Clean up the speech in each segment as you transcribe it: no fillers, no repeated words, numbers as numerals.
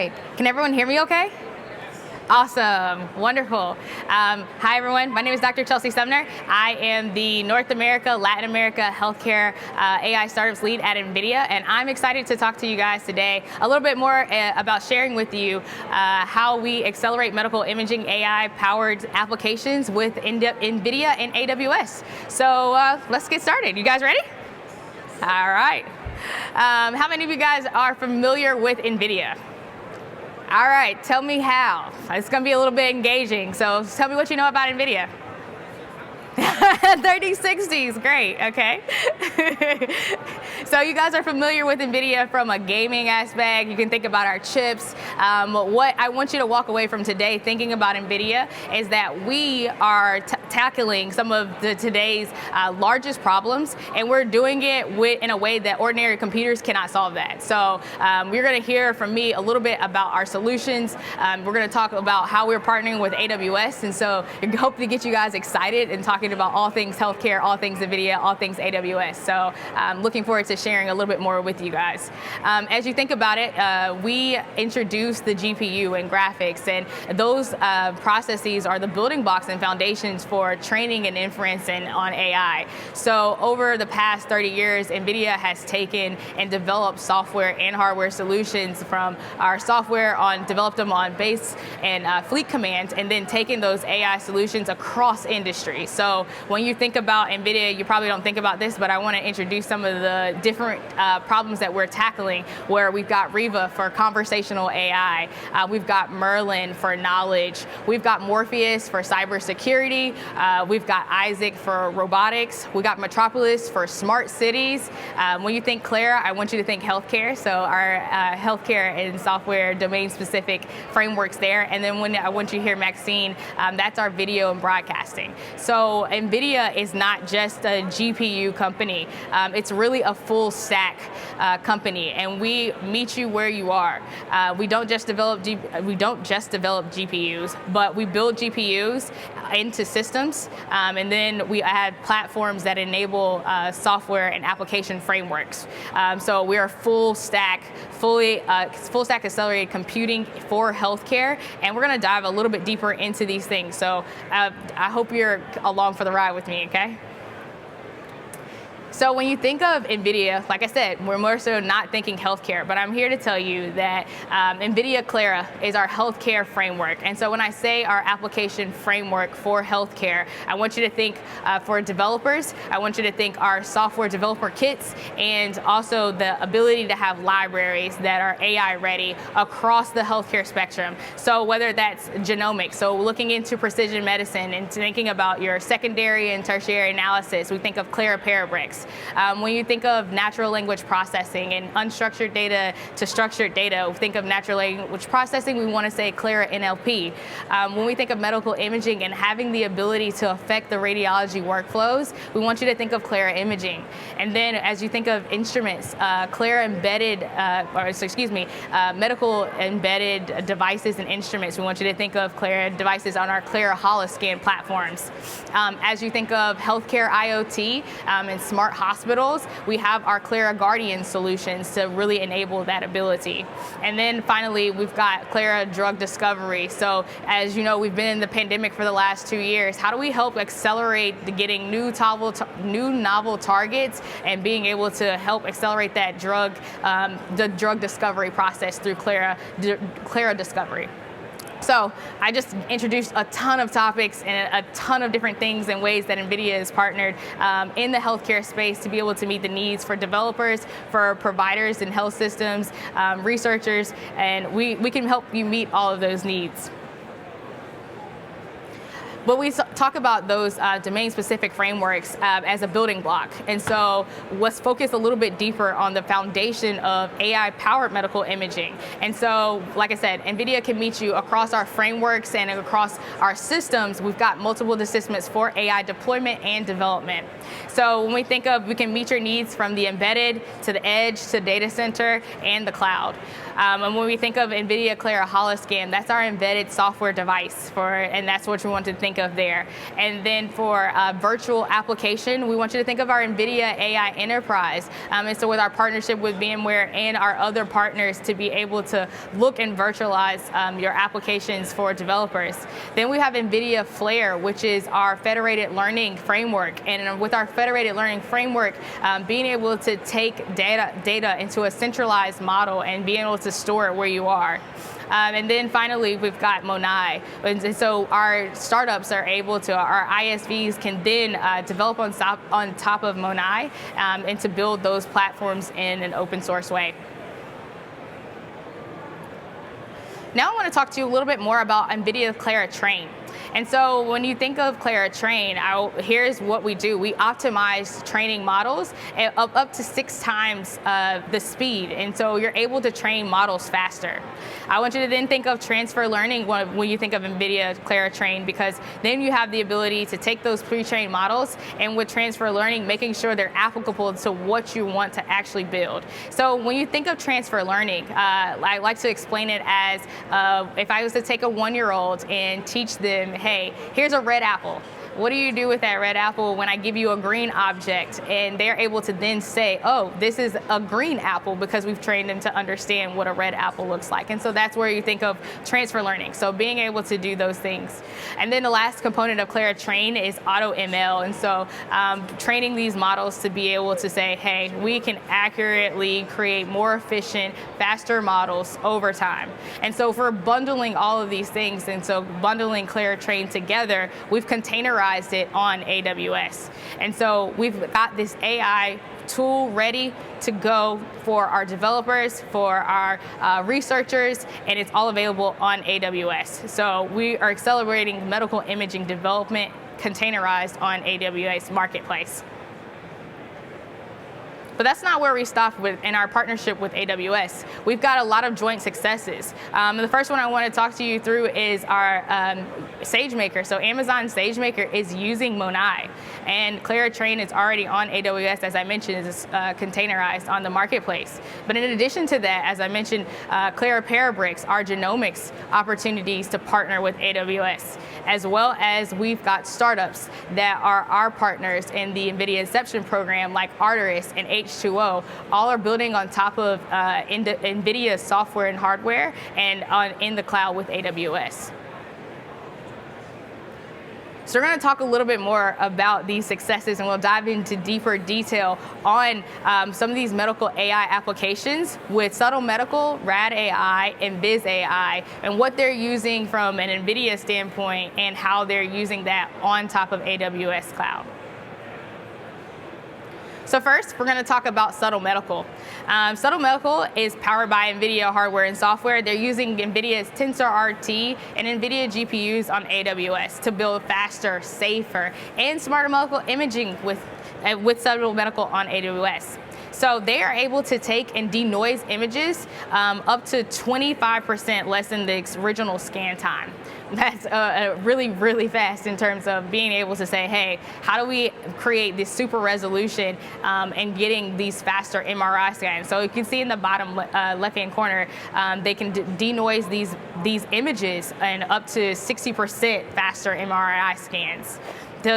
right. Can everyone hear me okay? Awesome, wonderful. Hi everyone, my name is Dr. Chelsea Sumner. I am the North America, Latin America Healthcare AI Startups Lead at NVIDIA, and I'm excited to talk to you guys today a little bit more about sharing with you how we accelerate medical imaging AI-powered applications with NVIDIA and AWS. So let's get started. You guys ready? All right. How many of you guys are familiar with NVIDIA? All right, tell me how. It's going to be a little bit engaging, so tell me what you know about NVIDIA. 3060s, great, okay. So you guys are familiar with NVIDIA from a gaming aspect. You can think about our chips. What I want you to walk away from today thinking about NVIDIA is that we are tackling some of today's largest problems, and we're doing it in a way that ordinary computers cannot solve that. So you're going to hear from me a little bit about our solutions. We're going to talk about how we're partnering with AWS, and so I hope to get you guys excited and talking about all things healthcare, all things NVIDIA, all things AWS. So I'm looking forward to sharing a little bit more with you guys. As you think about it, we introduced the GPU and graphics, and those processes are the building blocks and foundations for training and inference on AI. So over the past 30 years, NVIDIA has taken and developed software and hardware solutions from our software developed them on base and fleet commands, and then taken those AI solutions across industry. So when you think about NVIDIA, you probably don't think about this, but I want to introduce some of the different problems that we're tackling, where we've got Riva for conversational AI, we've got Merlin for knowledge, we've got Morpheus for cybersecurity, we've got Isaac for robotics, we got Metropolis for smart cities. When you think Clara, I want you to think healthcare, so our healthcare and software domain-specific frameworks there. And then when I want you to hear Maxine, that's our video and broadcasting. So NVIDIA is not just a GPU company. It's really a full stack company, and we meet you where you are. We don't just develop GPUs, but we build GPUs into systems, and then we add platforms that enable software and application frameworks. So we are full stack accelerated computing for healthcare, and we're going to dive a little bit deeper into these things. So I hope you're along for the ride with me, okay? So when you think of NVIDIA, like I said, we're more so not thinking healthcare, but I'm here to tell you that NVIDIA Clara is our healthcare framework. And so when I say our application framework for healthcare, I want you to think for developers, I want you to think our software developer kits, and also the ability to have libraries that are AI ready across the healthcare spectrum. So whether that's genomics, so looking into precision medicine and thinking about your secondary and tertiary analysis, we think of Clara Parabricks. When you think of natural language processing and unstructured data to structured data, think of natural language processing, we want to say Clara NLP. When we think of medical imaging and having the ability to affect the radiology workflows, we want you to think of Clara Imaging. And then as you think of instruments, Clara embedded, medical embedded devices and instruments, we want you to think of Clara devices on our Clara Holoscan platforms. As you think of healthcare IoT and smart hospitals, we have our Clara Guardian solutions to really enable that ability. And then finally, we've got Clara Drug Discovery. So as you know, we've been in the pandemic for the last 2 years. How do we help accelerate getting new novel targets and being able to help accelerate that the drug discovery process through Clara Discovery? So I just introduced a ton of topics and a ton of different things and ways that NVIDIA is partnered in the healthcare space to be able to meet the needs for developers, for providers and health systems, researchers, and we can help you meet all of those needs. But we talk about those domain-specific frameworks as a building block. And so let's focus a little bit deeper on the foundation of AI-powered medical imaging. And so, like I said, NVIDIA can meet you across our frameworks and across our systems. We've got multiple systems for AI deployment and development. So when we think of, we can meet your needs from the embedded to the edge to data center and the cloud. And when we think of NVIDIA Clara Holoscan, that's our embedded software device and that's what we want to think think of there. And then for virtual application, we want you to think of our NVIDIA AI Enterprise. And so with our partnership with VMware and our other partners to be able to look and virtualize your applications for developers. Then we have NVIDIA Flare, which is our federated learning framework. And with our federated learning framework, being able to take data into a centralized model and being able to store it where you are. And then finally, we've got Monai. And so our startups are able to, our ISVs can then develop on top of Monai and to build those platforms in an open source way. Now I want to talk to you a little bit more about NVIDIA Clara Train. And so when you think of Clara Train, here's what we do. We optimize training models at up to 6 times the speed. And so you're able to train models faster. I want you to then think of transfer learning when you think of NVIDIA Clara Train, because then you have the ability to take those pre-trained models and with transfer learning, making sure they're applicable to what you want to actually build. So when you think of transfer learning, I like to explain it as if I was to take a 1-year-old and teach them, hey, here's a red apple. What do you do with that red apple when I give you a green object? And they're able to then say, oh, this is a green apple, because we've trained them to understand what a red apple looks like. And so that's where you think of transfer learning. So being able to do those things. And then the last component of Clara Train is auto ML. And so training these models to be able to say, hey, we can accurately create more efficient, faster models over time. And so for bundling all of these things, and so bundling Clara Train together, we've containerized it on AWS. And so we've got this AI tool ready to go for our developers, for our researchers, and it's all available on AWS. So we are accelerating medical imaging development containerized on AWS Marketplace. But that's not where we stop in our partnership with AWS. We've got a lot of joint successes. The first one I want to talk to you through is our SageMaker. So Amazon SageMaker is using Monai, and Clara Train is already on AWS, as I mentioned, is containerized on the marketplace. But in addition to that, as I mentioned, Clara Parabricks, our genomics opportunities to partner with AWS, as well as we've got startups that are our partners in the NVIDIA Inception program, like Arteris and H2O, all are building on top of NVIDIA software and hardware and in the cloud with AWS. So we're going to talk a little bit more about these successes, and we'll dive into deeper detail on some of these medical AI applications with Subtle Medical, Rad AI, and Viz AI, and what they're using from an NVIDIA standpoint and how they're using that on top of AWS Cloud. So first, we're going to talk about Subtle Medical. Subtle Medical is powered by NVIDIA hardware and software. They're using NVIDIA's TensorRT and NVIDIA GPUs on AWS to build faster, safer, and smarter medical imaging with Subtle Medical on AWS. So they are able to take and denoise images up to 25% less than the original scan time. That's really, really fast in terms of being able to say, hey, how do we create this super resolution and getting these faster MRI scans? So you can see in the bottom left-hand corner, they can denoise these images and up to 60% faster MRI scans.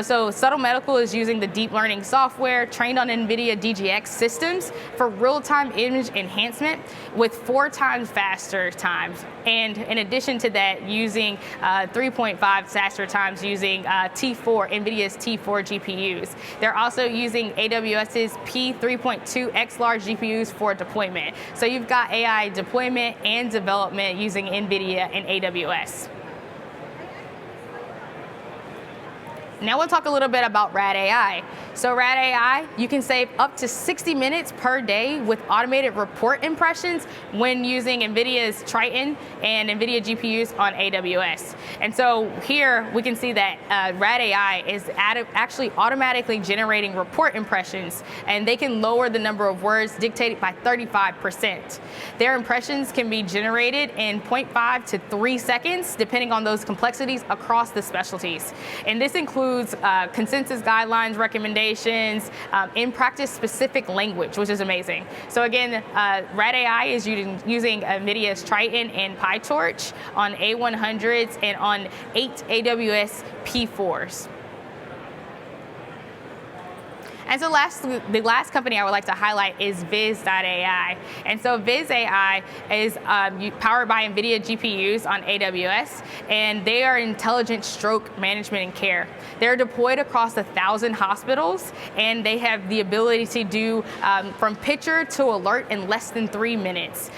So Subtle Medical is using the deep learning software trained on NVIDIA DGX systems for real-time image enhancement with 4 times faster times. And in addition to that, using 3.5 faster times using NVIDIA's T4 GPUs. They're also using AWS's P3.2 X large GPUs for deployment. So you've got AI deployment and development using NVIDIA and AWS. Now we'll talk a little bit about Rad AI. So Rad AI, you can save up to 60 minutes per day with automated report impressions when using NVIDIA's Triton and NVIDIA GPUs on AWS. And so here we can see that Rad AI is actually automatically generating report impressions, and they can lower the number of words dictated by 35%. Their impressions can be generated in 0.5 to 3 seconds, depending on those complexities across the specialties. And this includes includes consensus guidelines, recommendations, in practice specific language, which is amazing. So again, Rad AI is using NVIDIA's Triton and PyTorch on A100s and on 8 AWS P4s. And so the last company I would like to highlight is Viz.ai. And so Viz.ai is powered by NVIDIA GPUs on AWS, and they are intelligent stroke management and care. They're deployed across 1,000 hospitals, and they have the ability to do from picture to alert in less than 3 minutes.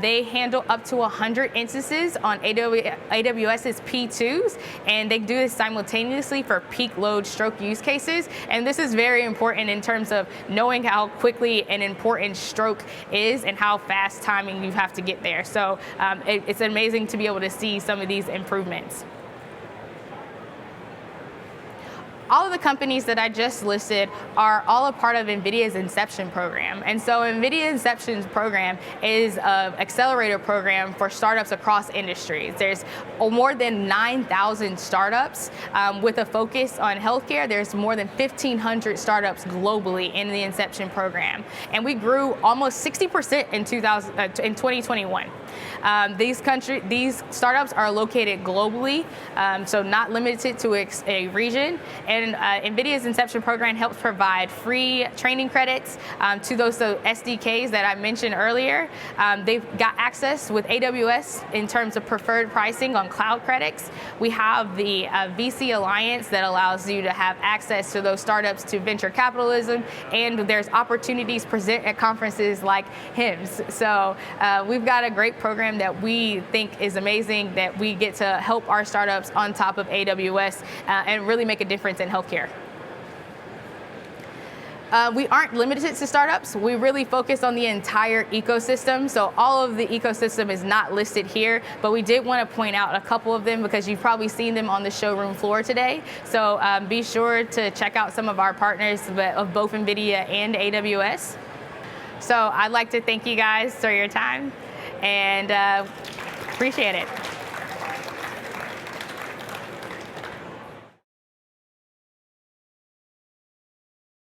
They handle up to 100 instances on AWS's P2s, and they do this simultaneously for peak load stroke use cases. And this is very important in terms of knowing how quickly an important stroke is and how fast timing you have to get there. So it's amazing to be able to see some of these improvements. All of the companies that I just listed are all a part of NVIDIA's Inception program. And so NVIDIA Inception's program is an accelerator program for startups across industries. There's more than 9,000 startups with a focus on healthcare. There's more than 1,500 startups globally in the Inception program. And we grew almost 60% in 2021. These startups are located globally, so not limited to a region. And NVIDIA's Inception program helps provide free training credits to those SDKs that I mentioned earlier. They've got access with AWS in terms of preferred pricing on cloud credits. We have the VC Alliance that allows you to have access to those startups to venture capitalism, and there's opportunities present at conferences like HIMSS. So we've got a great program that we think is amazing, that we get to help our startups on top of AWS and really make a difference in healthcare. We aren't limited to startups. We really focus on the entire ecosystem. So all of the ecosystem is not listed here, but we did want to point out a couple of them because you've probably seen them on the showroom floor today. So be sure to check out some of our partners of both NVIDIA and AWS. So I'd like to thank you guys for your time and appreciate it.